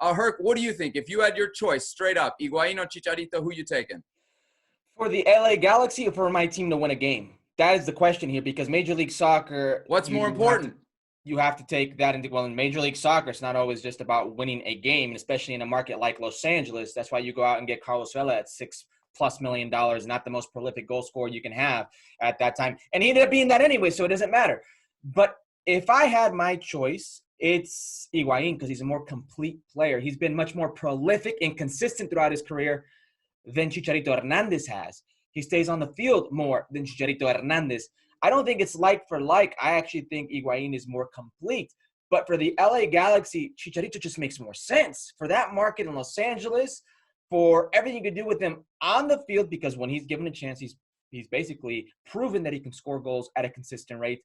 Herc, what do you think? If you had your choice, straight up, Higuain or Chicharito, who you taking? For the LA Galaxy or for my team to win a game? That is the question here, because Major League Soccer. What's more important? You have to take that into, well, in Major League Soccer, it's not always just about winning a game, and especially in a market like Los Angeles. That's why you go out and get Carlos Vela at $6+ million, not the most prolific goal scorer you can have at that time. And he ended up being that anyway, so it doesn't matter. But if I had my choice, it's Higuain, because he's a more complete player. He's been much more prolific and consistent throughout his career than Chicharito Hernandez has. He stays on the field more than Chicharito Hernandez. I don't think it's like for like. I actually think Higuain is more complete. But for the LA Galaxy, Chicharito just makes more sense. For that market in Los Angeles, for everything you could do with him on the field, because when he's given a chance, he's basically proven that he can score goals at a consistent rate.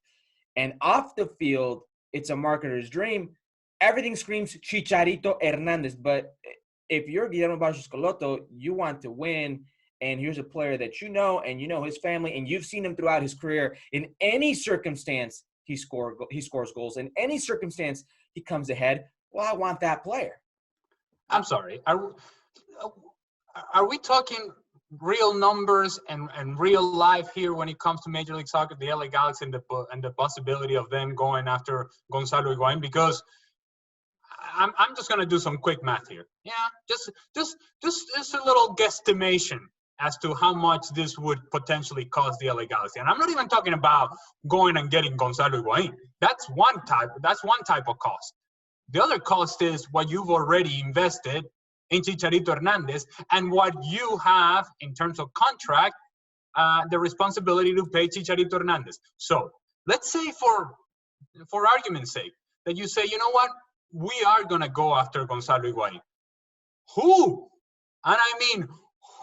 And off the field, it's a marketer's dream. Everything screams Chicharito Hernandez. But if you're Guillermo Barros Schelotto, you want to win. And here's a player that you know, and you know his family, and you've seen him throughout his career. In any circumstance, he scores goals. In any circumstance, he comes ahead. Well, I want that player. I'm sorry. Are we talking real numbers and real life here when it comes to Major League Soccer, the LA Galaxy, and the possibility of them going after Gonzalo Higuain? Because I'm just going to do some quick math here. Yeah, just a little guesstimation as to how much this would potentially cost the LA Galaxy. And I'm not even talking about going and getting Gonzalo Higuain. That's one type of cost. The other cost is what you've already invested in Chicharito Hernandez and what you have in terms of contract, the responsibility to pay Chicharito Hernandez. So let's say for argument's sake that you say, you know what, we are going to go after Gonzalo Higuain. Who? And I mean,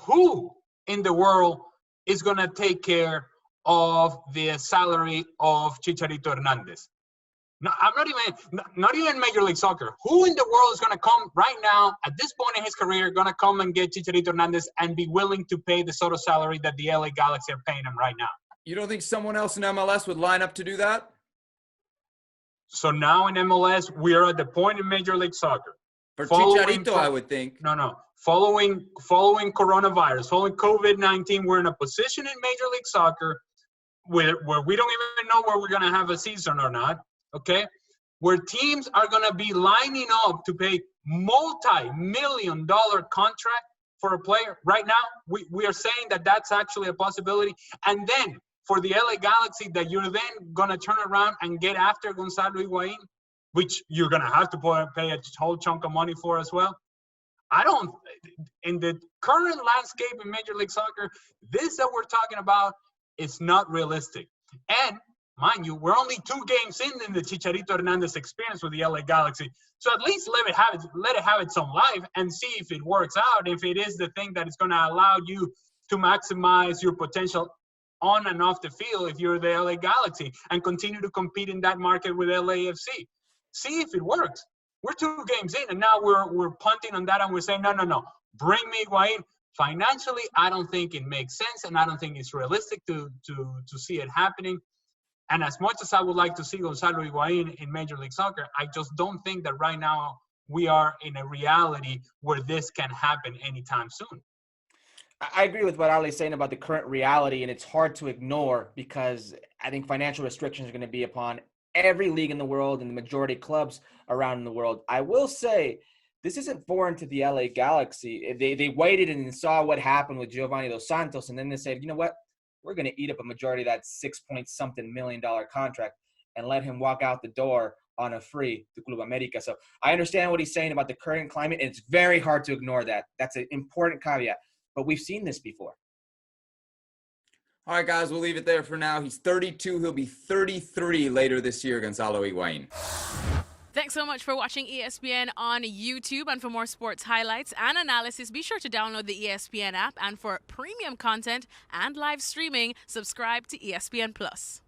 who in the world is going to take care of the salary of Chicharito Hernandez? No, I'm not even Major League Soccer. Who in the world is going to come right now at this point in his career, going to come and get Chicharito Hernandez and be willing to pay the sort of salary that the LA Galaxy are paying him right now? You don't think someone else in MLS would line up to do that? So now in MLS, we are at the point in Major League Soccer. For Chicharito, I would think. No. Following coronavirus, following COVID-19, we're in a position in Major League Soccer where we don't even know where we're going to have a season or not, okay? Where teams are going to be lining up to pay multi-million-dollar contract for a player. Right now, we are saying that that's actually a possibility. And then for the LA Galaxy, that you're then going to turn around and get after Gonzalo Higuain, which you're going to have to pay a whole chunk of money for as well. In the current landscape in Major League Soccer, this that we're talking about is not realistic. And mind you, we're only 2 games in the Chicharito Hernandez experience with the LA Galaxy. So at least let it have its own life and see if it works out, if it is the thing that is going to allow you to maximize your potential on and off the field if you're the LA Galaxy and continue to compete in that market with LAFC. See if it works. We're 2 games in, and now we're punting on that, and we're saying, no. Bring me Higuain. Financially, I don't think it makes sense, and I don't think it's realistic to see it happening. And as much as I would like to see Gonzalo Higuain in Major League Soccer, I just don't think that right now we are in a reality where this can happen anytime soon. I agree with what Ali's saying about the current reality, and it's hard to ignore because I think financial restrictions are going to be upon every league in the world and the majority of clubs around the world. I will say this isn't foreign to the LA Galaxy. They waited and saw what happened with Giovanni Dos Santos, and then they said, you know what? We're going to eat up a majority of that $6-point-something million contract and let him walk out the door on a free to Club America. So I understand what he's saying about the current climate, and it's very hard to ignore that. That's an important caveat. But we've seen this before. All right, guys, we'll leave it there for now. He's 32. He'll be 33 later this year, Gonzalo Higuain. Thanks so much for watching ESPN on YouTube. And for more sports highlights and analysis, be sure to download the ESPN app. And for premium content and live streaming, subscribe to ESPN+.